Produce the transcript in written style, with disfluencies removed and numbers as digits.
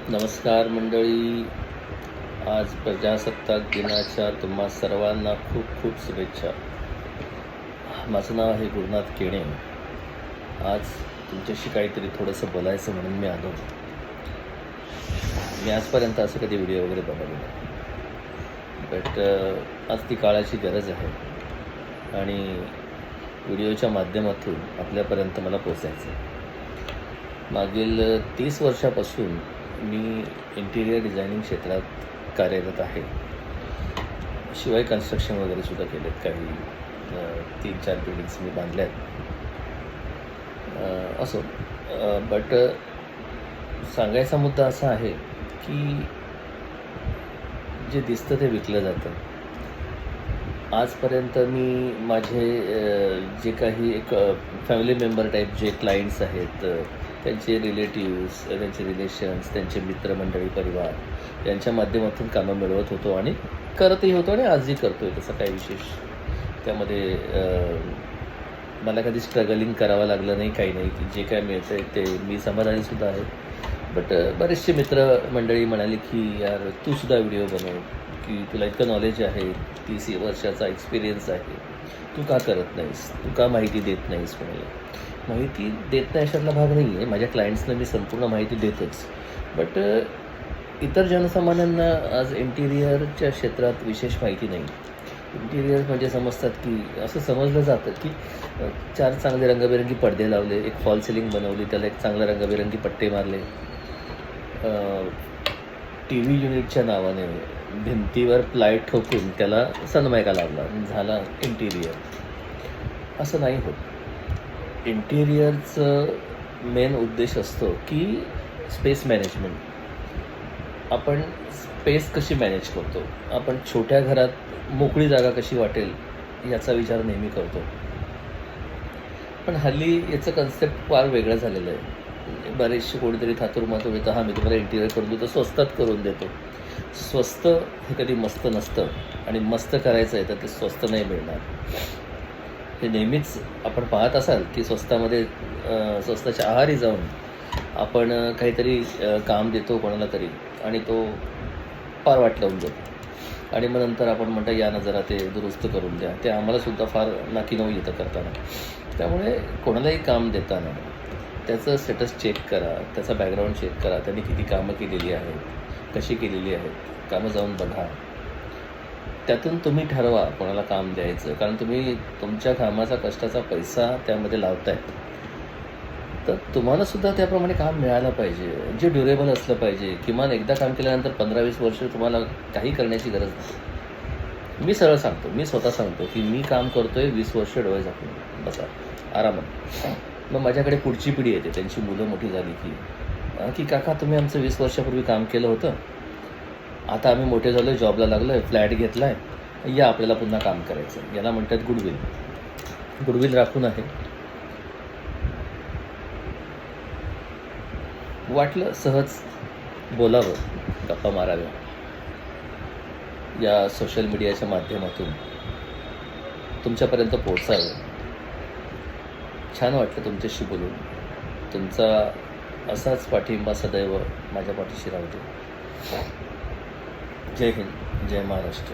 नमस्कार मंडळी. आज प्रजासत्ताक दिनाच्या तुम्हा सर्वांना खूप खूप शुभेच्छा. माझं नाव आहे गुरुनाथ केणे. आज तुमच्याशी काहीतरी थोडंसं बोलायचं म्हणून मी आलो. मी आजपर्यंत असं कधी व्हिडिओ वगैरे बनवलं नाही, बट आज ती काळाची गरज आहे आणि व्हिडिओच्या माध्यमातून आपल्यापर्यंत मला पोचायचं आहे. मागील 30 वर्षापासून मी इंटिरियर डिझायनिंग क्षेत्रात कार्यरत आहे. शिवाय कन्स्ट्रक्शन वगैरे सुद्धा केलेत. काही 3-4 बिल्डिंग्स मी बांधल्या आहेत. असो, बट सांगायचा मुद्दा असा आहे की जे दिसतं ते विकलं जातं. आजपर्यंत मी माझे जे काही एक फॅमिली मेंबर टाईप जे क्लायंट्स आहेत, त्यांचे रिलेटिव्स, त्यांचे रिलेशन्स, त्यांचे मित्रमंडळी, परिवार यांच्या माध्यमातून कामं मिळवत होतो आणि करतही होतो आणि आजही करतो आहे. तसं काही विशेष त्यामध्ये मला कधी स्ट्रगलिंग करावं लागलं नाही, काही नाही. जे काय मिळतं आहे ते मी समाधानीसुद्धा आहे. बट बरेचसे मित्रमंडळी म्हणाले की यार तूसुद्धा व्हिडिओ बनव, की तुला इतकं नॉलेज आहे, 30 वर्षाचा एक्सपिरियन्स आहे, तू का करत नाहीस, तू का माहिती देत नाहीस. माहिती देत नाही अशातला भाग नाही आहे. माझ्या क्लायंट्सना मी संपूर्ण माहिती देतोच. बट इतर जनसामान्यांना आज इंटिरियरच्या क्षेत्रात विशेष माहिती नाही. इंटिरियर म्हणजे समजतात की असं समजलं जातं की 4 चांगले रंगबिरंगी पडदे लावले, एक फॉल सिलिंग बनवली, त्याला एक चांगलं रंगबिरंगी पट्टे मारले, टी व्ही युनिटच्या नावाने भिंतीवर प्लाय ठोकून त्याला सनमायका लावला, झाला इंटिरियर. असं नाही होत. इंटिरियरचं मेन उद्देश असतो की स्पेस मॅनेजमेंट. आपण स्पेस कशी मॅनेज करतो, आपण छोट्या घरात मोकळी जागा कशी वाटेल याचा विचार नेहमी करतो. पण हल्ली याचं कन्सेप्ट फार वेगळं झालेलं आहे. बरेचसे कोणीतरी थातुरमातून येतं, हां मी तुम्हाला इंटिरियर करून देतो, स्वस्तात करून देतो. स्वस्त हे कधी मस्त नसतं आणि मस्त करायचं आहे तर ते स्वस्त नाही मिळणार. हे नेहमीच आपण पाहत असाल की स्वस्तामध्ये स्वस्ताच्या आहारी जाऊन आपण काहीतरी काम देतो कोणाला तरी आणि तो फार वाट लावून जातो आणि मग नंतर आपण म्हणतो या ना जरा ते दुरुस्त करून द्या. ते आम्हालासुद्धा फार नाकीनऊ येतं करताना. त्यामुळे कोणालाही काम देताना त्याचं स्टेटस चेक करा, त्याचा बॅकग्राऊंड चेक करा, त्यांनी किती कामं केलेली आहेत, कशी केलेली आहेत, कामं जाऊन बघा. त्यातून तुम्ही ठरवा कोणाला काम द्यायचं. कारण तुम्ही तुमच्या कामाचा कष्टाचा पैसा त्यामध्ये लावताय, तर तुम्हालासुद्धा त्याप्रमाणे काम मिळालं पाहिजे, जे ड्युरेबल असलं पाहिजे. किमान एकदा काम केल्यानंतर 15-20 वर्ष तुम्हाला काही करण्याची गरज नाही. मी सरळ सांगतो, मी स्वतः सांगतो की मी काम करतो आहे 20 वर्ष डोळे झाकून बसा आरामात. मग माझ्याकडे पुढची पिढी येते, त्यांची मुलं मोठी झाली की काका तुम्ही आमचं 20 वर्षापूर्वी काम केलं होतं, आता आम्ही मोठे झालो आहे, जॉबला लागलो आहे, फ्लॅट घेतला आहे, या आपल्याला पुन्हा काम करायचं. याला म्हणतात गुडविल. गुडविल राखून आहे. वाटलं सहज बोलावं, गप्पा माराव्या या सोशल मीडियाच्या माध्यमातून, तुमच्यापर्यंत पोहोचावं. छान वाटलं तुमच्याशी बोलून. तुमचा असाच पाठिंबा सदैव माझ्या पाठीशी राहू दे. जय हिंद, जय महाराष्ट्र.